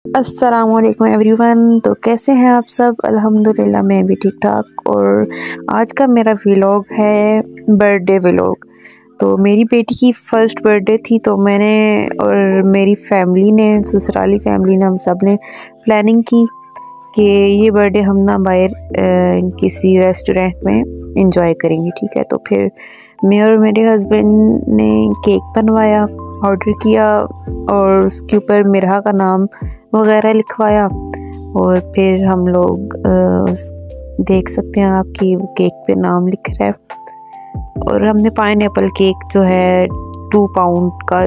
अस्सलामुअलैकुम एवरीवन। तो कैसे हैं आप सब? अल्हम्दुलिल्लाह मैं भी ठीक ठाक। और आज का मेरा व्लॉग है बर्थडे व्लॉग। तो मेरी बेटी की फ़र्स्ट बर्थडे थी, तो मैंने और मेरी फैमिली ने, ससुराली फैमिली ने, हम सब ने प्लानिंग की कि ये बर्थडे हम ना बाहर किसी रेस्टोरेंट में इंजॉय करेंगे। ठीक है, तो फिर मैं और मेरे हस्बैंड ने केक बनवाया, ऑर्डर किया और उसके ऊपर मिरहा का नाम वगैरह लिखवाया। और फिर हम लोग देख सकते हैं आप कि केक पे नाम लिख रहा है। और हमने पाइनएप्पल केक जो है 2 पाउंड का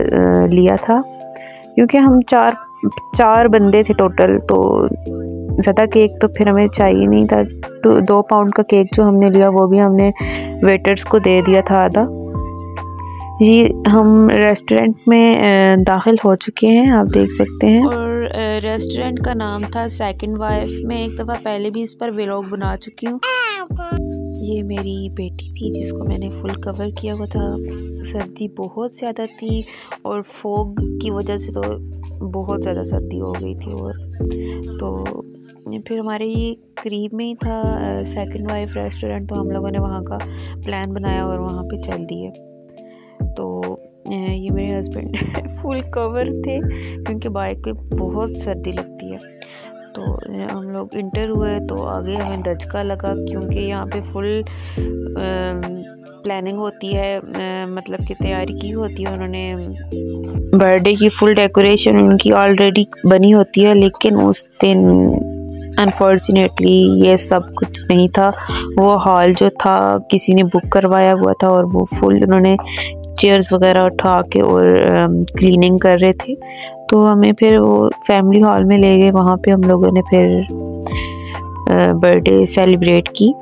लिया था, क्योंकि हम चार बंदे थे टोटल, तो ज़्यादा केक तो फिर हमें चाहिए नहीं था। 2 पाउंड का केक जो हमने लिया वो भी हमने वेटर्स को दे दिया था आधा। जी, हम रेस्टोरेंट में दाखिल हो चुके हैं, आप देख सकते हैं। और रेस्टोरेंट का नाम था सेकंड वाइफ। मैं एक दफ़ा पहले भी इस पर व्लॉग बना चुकी हूँ। ये मेरी बेटी थी जिसको मैंने फुल कवर किया हुआ था। सर्दी बहुत ज़्यादा थी और फॉग की वजह से तो बहुत ज़्यादा सर्दी हो गई थी। और तो फिर हमारे ये करीब में ही था सेकंड वाइफ रेस्टोरेंट, तो हम लोगों ने वहाँ का प्लान बनाया और वहाँ पे चल दिए। तो ये मेरे हस्बैंड फुल कवर थे क्योंकि बाइक पे बहुत सर्दी लगती है। तो हम लोग इंटर हुए तो आगे हमें दचका लगा, क्योंकि यहाँ पे फुल प्लानिंग होती है, मतलब कि तैयारी की होती है उन्होंने। बर्थडे की फुल डेकोरेशन उनकी ऑलरेडी बनी होती है, लेकिन उस दिन अनफॉर्चुनेटली ये सब कुछ नहीं था। वो हॉल जो था किसी ने बुक करवाया हुआ था और वो फुल उन्होंने चेयर्स वगैरह उठा के और क्लीनिंग कर रहे थे। तो हमें फिर वो फैमिली हॉल में ले गए, वहाँ पे हम लोगों ने फिर बर्थडे सेलिब्रेट की।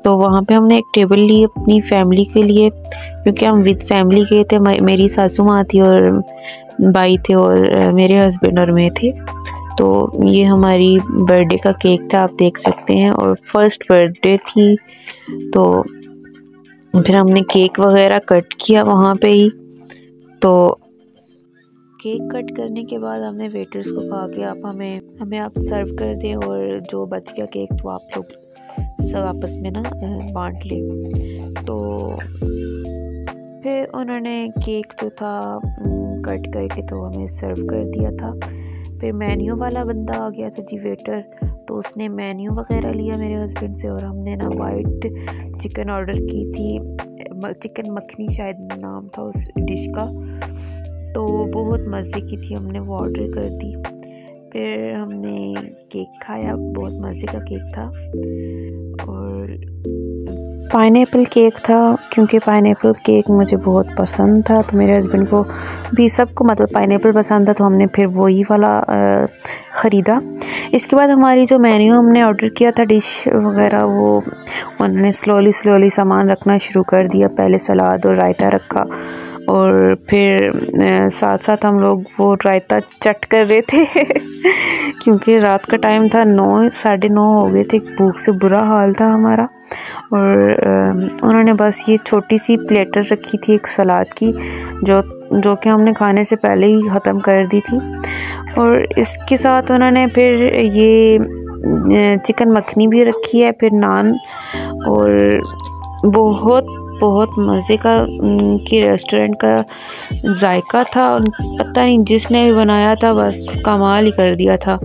तो वहाँ पे हमने एक टेबल ली अपनी फैमिली के लिए, क्योंकि हम विद फैमिली गए थे। मेरी सासू माँ थी और भाई थे और मेरे हस्बैंड और मैं थे। तो ये हमारी बर्थडे का केक था, आप देख सकते हैं, और फर्स्ट बर्थडे थी। तो फिर हमने केक वगैरह कट किया वहाँ पे ही। तो केक कट करने के बाद हमने वेटर्स को कहा कि आप हमें आप सर्व कर दें, और जो बच गया केक तो आप लोग सब आपस में ना बांट लें। तो फिर उन्होंने केक जो था कट करके तो हमें सर्व कर दिया था। फिर मेन्यू वाला बंदा आ गया था जी, वेटर, तो उसने मेन्यू वगैरह लिया मेरे हस्बैंड से। और हमने ना वाइट चिकन ऑर्डर की थी, चिकन मखनी शायद नाम था उस डिश का, तो बहुत मज़े की थी, हमने वो ऑर्डर कर दी। फिर हमने केक खाया, बहुत मज़े का केक था। और पाइनएप्पल केक था, क्योंकि पाइनएप्पल केक मुझे बहुत पसंद था, तो मेरे हस्बैंड को भी, सबको मतलब पाइनएप्पल पसंद था, तो हमने फिर वही वाला ख़रीदा। इसके बाद हमारी जो मेन्यू हमने ऑर्डर किया था डिश वगैरह, वो उन्होंने स्लोली सामान रखना शुरू कर दिया। पहले सलाद और रायता रखा, और फिर साथ साथ हम लोग वो रायता चट कर रहे थे क्योंकि रात का टाइम था, 9 साढ़े 9 हो गए थे, भूख से बुरा हाल था हमारा। और उन्होंने बस ये छोटी सी प्लेटर रखी थी एक सलाद की, जो कि हमने खाने से पहले ही ख़त्म कर दी थी। और इसके साथ उन्होंने फिर ये चिकन मखनी भी रखी है, फिर नान, और बहुत मज़े का उनकी रेस्टोरेंट का जायका था। पता नहीं जिसने भी बनाया था बस कमाल ही कर दिया था।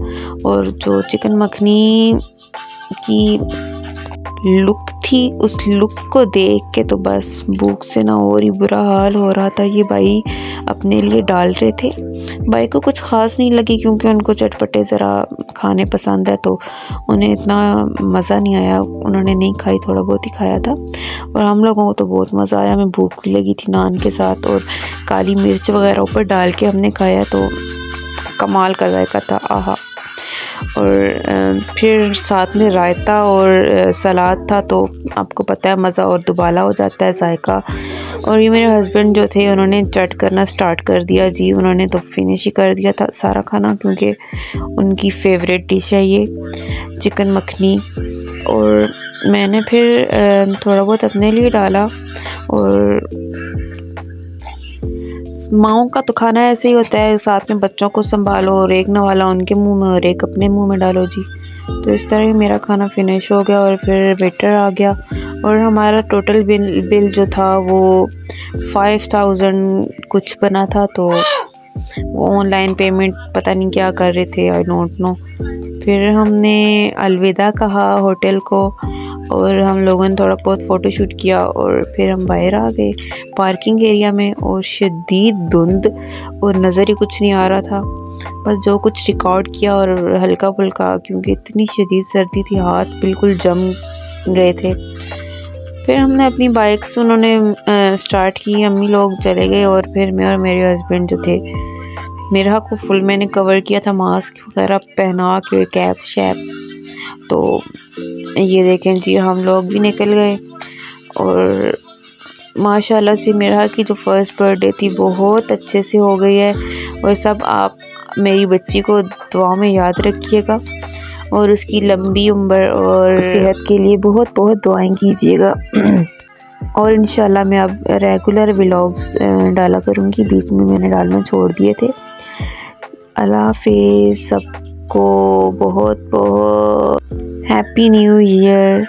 और जो चिकन मखनी की लुक थी, उस लुक को देख के तो बस भूख से ना और ही बुरा हाल हो रहा था। ये भाई अपने लिए डाल रहे थे, भाई को कुछ ख़ास नहीं लगी, क्योंकि उनको चटपटे ज़रा खाने पसंद है, तो उन्हें इतना मज़ा नहीं आया, उन्होंने नहीं खाई, थोड़ा बहुत ही खाया था। और हम लोगों को तो बहुत मज़ा आया, हमें भूख भी लगी थी नान के साथ, और काली मिर्च वगैरह ऊपर डाल के हमने खाया, तो कमाल का जायका था, आहा। और फिर साथ में रायता और सलाद था, तो आपको पता है मज़ा और दुबाला हो जाता है जायका। और ये मेरे हस्बैंड जो थे उन्होंने चट करना स्टार्ट कर दिया जी, उन्होंने तो फिनिश ही कर दिया था सारा खाना, क्योंकि उनकी फेवरेट डिश है ये चिकन मखनी। और मैंने फिर थोड़ा बहुत अपने लिए डाला, और माओं का तो खाना ऐसे ही होता है, साथ में बच्चों को संभालो और एक नवाला उनके मुंह में और एक अपने मुंह में डालो जी। तो इस तरह मेरा खाना फिनिश हो गया और फिर वेटर आ गया और हमारा टोटल बिल जो था वो 5000 कुछ बना था। तो वो ऑनलाइन पेमेंट पता नहीं क्या कर रहे थे, आई डोंट नो। फिर हमने अलविदा कहा होटल को और हम लोगों ने थोड़ा बहुत फ़ोटोशूट किया और फिर हम बाहर आ गए पार्किंग एरिया में। और शदीद धुंध और नज़र ही कुछ नहीं आ रहा था, बस जो कुछ रिकॉर्ड किया और हल्का फुल्का, क्योंकि इतनी शदीद सर्दी थी, हाथ बिल्कुल जम गए थे। फिर हमने अपनी बाइक्स उन्होंने स्टार्ट की, अम्मी लोग चले गए और फिर मैं और मेरे हस्बैंड जो थे, मेरा को फुल मैंने कवर किया था, मास्क वगैरह पहना के, कैप शैप। तो ये देखें जी, हम लोग भी निकल गए और माशाल्लाह से मेरा की जो फर्स्ट बर्थडे थी बहुत अच्छे से हो गई है। और सब आप मेरी बच्ची को दुआ में याद रखिएगा और उसकी लंबी उम्र और सेहत के लिए बहुत बहुत दुआएं कीजिएगा। और इंशाल्लाह मैं अब रेगुलर व्लॉग्स डाला करूँगी, बीच में मैंने डालना छोड़ दिए थे। अल्लाह हाफिज़, सबको बहुत बहुत हैप्पी न्यू ईयर।